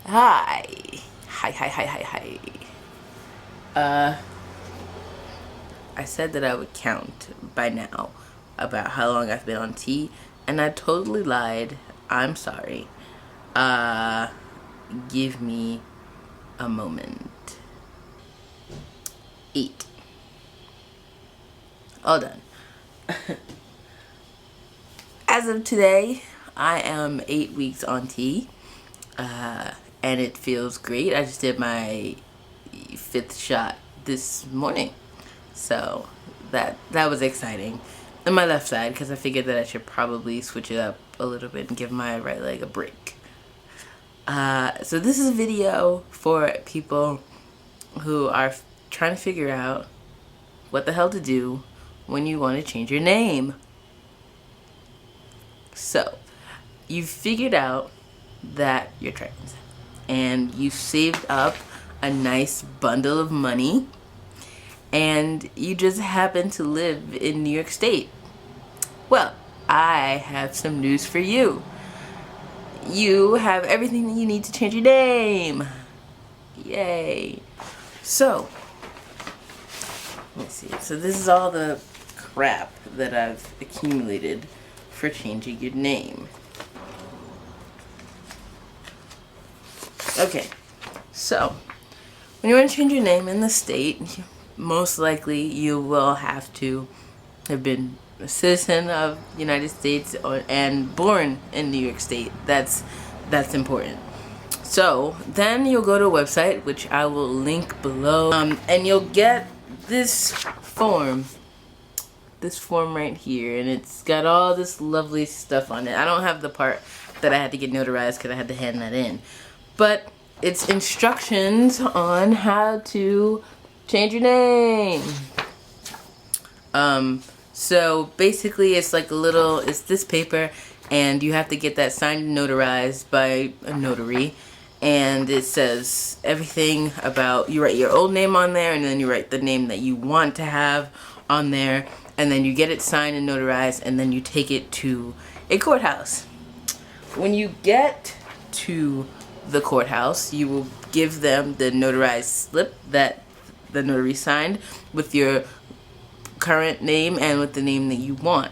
Hi. Hi. I said that I would count by now about how long I've been on tea, and I totally lied. I'm sorry. Give me a moment. 8. All done. As of today, I am 8 weeks on tea, and it feels great. I just did my 5th shot this morning, so that was exciting. On my left side, because I figured that I should probably switch it up a little bit and give my right leg a break. So this is a video for people who are trying to figure out what the hell to do when you want to change your name. So, you've figured out that you're trans, and you saved up a nice bundle of money, and you just happen to live in New York State. Well, I have some news for you. You have everything that you need to change your name. Yay. So, let's see. So this is all the crap that I've accumulated for changing your name. Okay, so when you want to change your name in the state, most likely you will have to have been a citizen of the United States and born in New York State. That's important. So then you'll go to a website, which I will link below, and you'll get this form right here, and it's got all this lovely stuff on it. I don't have the part that I had to get notarized because I had to hand that in, but it's instructions on how to change your name. So basically it's like it's this paper, and you have to get that signed and notarized by a notary, and it says everything about, you write your old name on there, and then you write the name that you want to have on there, and then you get it signed and notarized, and then you take it to a courthouse. When you get to the courthouse, you will give them the notarized slip that the notary signed with your current name and with the name that you want.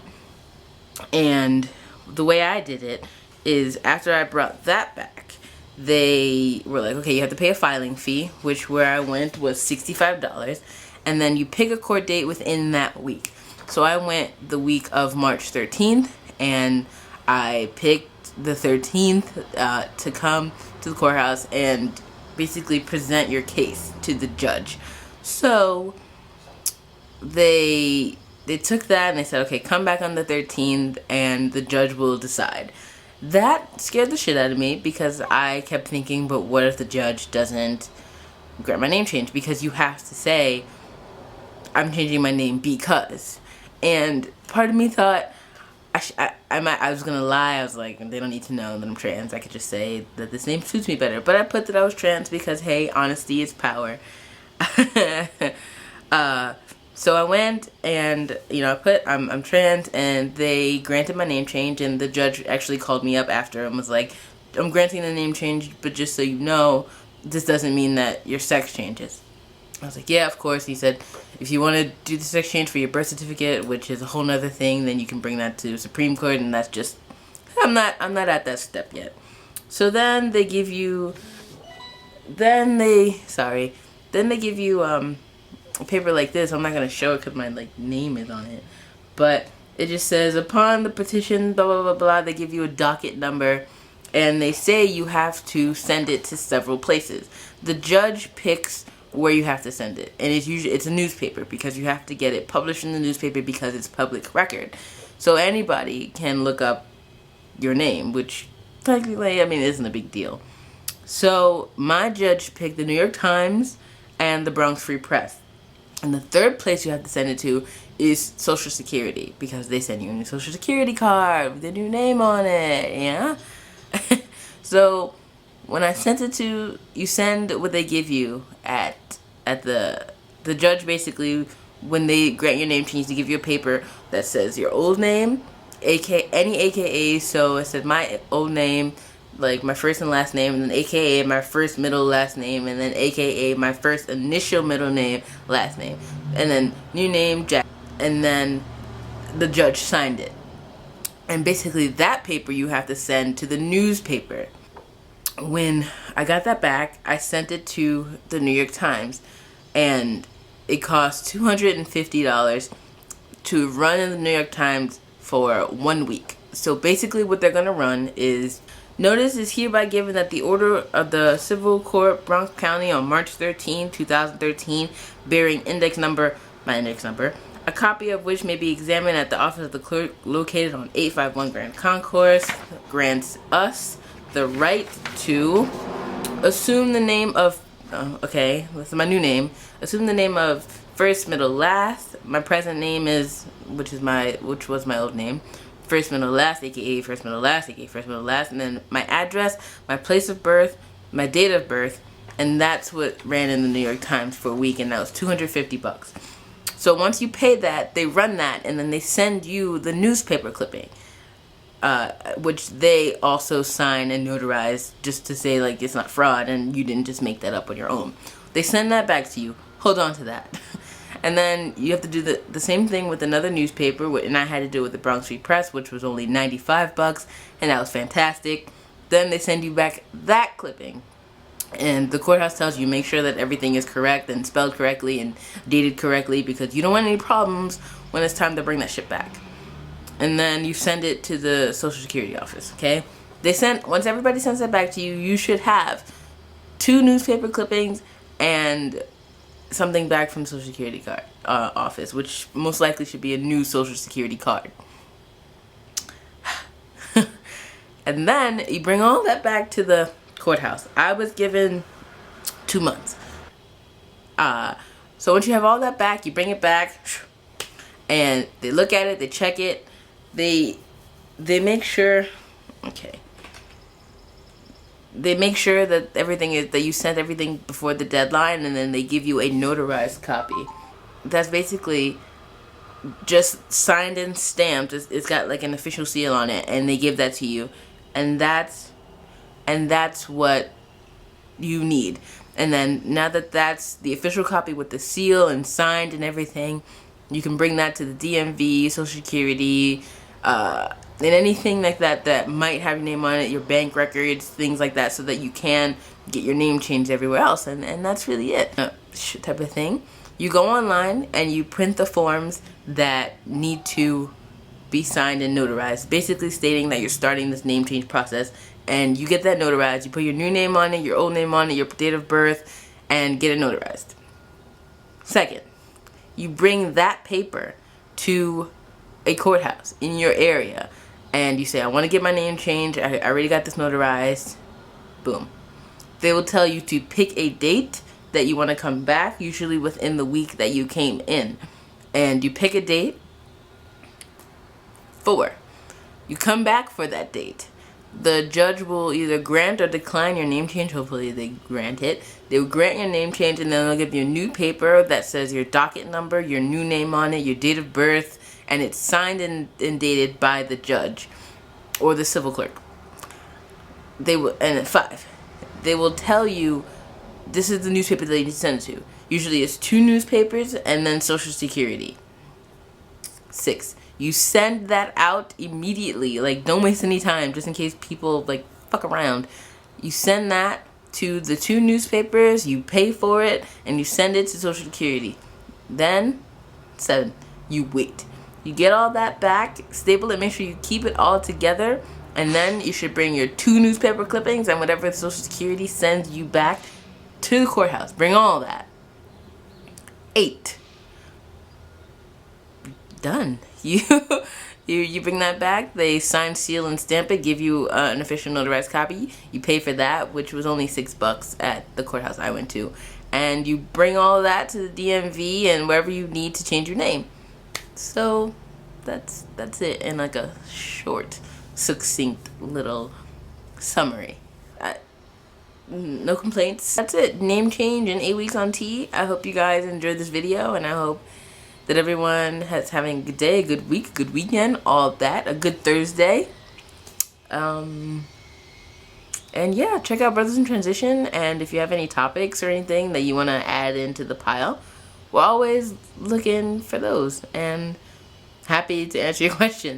And the way I did it is, after I brought that back, they were like, okay, you have to pay a filing fee, which where I went was $65, and then you pick a court date within that week. So I went the week of March 13th, and I picked the 13th to come to the courthouse and basically present your case to the judge. So they took that and they said, okay, come back on the 13th and the judge will decide. That scared the shit out of me, because I kept thinking, but what if the judge doesn't grant my name change? Because you have to say, I'm changing my name because. And part of me thought, I was gonna lie. I was like, they don't need to know that I'm trans. I could just say that this name suits me better. But I put that I was trans because, hey, honesty is power. So I went and, I put I'm trans, and they granted my name change, and the judge actually called me up after and was like, I'm granting the name change, but just so you know, this doesn't mean that your sex changes. I was like, yeah, of course. He said, if you want to do the sex change for your birth certificate, which is a whole nother thing, then you can bring that to Supreme Court, and that's just, I'm not at that step yet. So then they give you, a paper like this. I'm not going to show it because my name is on it, but it just says, upon the petition, blah, blah, blah, blah, they give you a docket number, and they say you have to send it to several places. The judge picks where you have to send it, and it's a newspaper, because you have to get it published in the newspaper because it's public record. So anybody can look up your name, which technically, isn't a big deal. So my judge picked the New York Times and the Bronx Free Press. And the third place you have to send it to is Social Security, because they send you a new Social Security card with a new name on it, yeah? So when I sent it to, you send what they give you at the judge. Basically, when they grant your name change, they give you a paper that says your old name, any AKA. So it said my old name, like my first and last name, and then AKA my first middle last name, and then AKA my first initial middle name last name, and then new name Jack, and then the judge signed it. And basically that paper you have to send to the newspaper. When I got that back, I sent it to the New York Times, and it cost $250 to run in the New York Times for 1 week. So basically what they're going to run is, notice is hereby given that the order of the Civil Court, Bronx County, on March 13, 2013, bearing index number, my index number, a copy of which may be examined at the office of the clerk located on 851 Grand Concourse, grants us the right to assume the name of, okay, this is my new name, assume the name of first, middle, last. My present name is, which was my old name, first, middle, last, aka first, middle, last, aka first, middle, last, and then my address, my place of birth, my date of birth, and that's what ran in the New York Times for a week, and that was $250. So once you pay that, they run that, and then they send you the newspaper clipping, which they also sign and notarize just to say, like, it's not fraud and you didn't just make that up on your own. They send that back to you. Hold on to that. And then you have to do the same thing with another newspaper, and I had to do it with the Bronx Free Press, which was only $95, and that was fantastic. Then they send you back that clipping. And the courthouse tells you, make sure that everything is correct and spelled correctly and dated correctly, because you don't want any problems when it's time to bring that shit back. And then you send it to the Social Security office, okay? Once everybody sends that back to you, you should have 2 newspaper clippings and something back from Social Security card office, which most likely should be a new Social Security card. And then you bring all that back to the courthouse. I was given 2 months. So once you have all that back, you bring it back, and they look at it, they check it, they make sure, okay, they make sure that everything is, that you sent everything before the deadline, and then they give you a notarized copy. That's basically just signed and stamped. It's got like an official seal on it, and they give that to you, and that's what you need. And then now that that's the official copy with the seal and signed and everything, you can bring that to the DMV, Social Security, and anything like that that might have your name on it, your bank records, things like that, so that you can get your name changed everywhere else. And that's really it. Type of thing. You go online and you print the forms that need to be signed and notarized, basically stating that you're starting this name change process, and you get that notarized. You put your new name on it, your old name on it, your date of birth, and get it notarized. Second, you bring that paper to a courthouse in your area, and you say, I want to get my name changed, I already got this notarized. Boom. They will tell you to pick a date that you want to come back, usually within the week that you came in. And you pick a date. 4, you come back for that date. The judge will either grant or decline your name change. Hopefully they grant it. They will grant your name change, and then they'll give you a new paper that says your docket number, your new name on it, your date of birth, and it's signed and dated by the judge or the civil clerk. They will, and at 5, they will tell you this is the newspaper that you need to send it to. Usually it's 2 newspapers and then Social Security. 6, you send that out immediately. Like, don't waste any time, just in case people like fuck around. You send that to the 2 newspapers, you pay for it, and you send it to Social Security. Then 7, you wait. You get all that back, staple it, make sure you keep it all together, and then you should bring your 2 newspaper clippings and whatever Social Security sends you back to the courthouse. Bring all that. 8, done. You bring that back, they sign, seal, and stamp it, give you an official notarized copy. You pay for that, which was only $6 at the courthouse I went to. And you bring all that to the DMV and wherever you need to change your name. So that's it in like a short, succinct little summary. No complaints. That's it. Name change in 8 weeks on T. I hope you guys enjoyed this video, and I hope that everyone has having a good day, a good week, a good weekend, all that, a good Thursday. And yeah, check out Brothers in Transition, and if you have any topics or anything that you want to add into the pile, we're always looking for those and happy to answer your questions.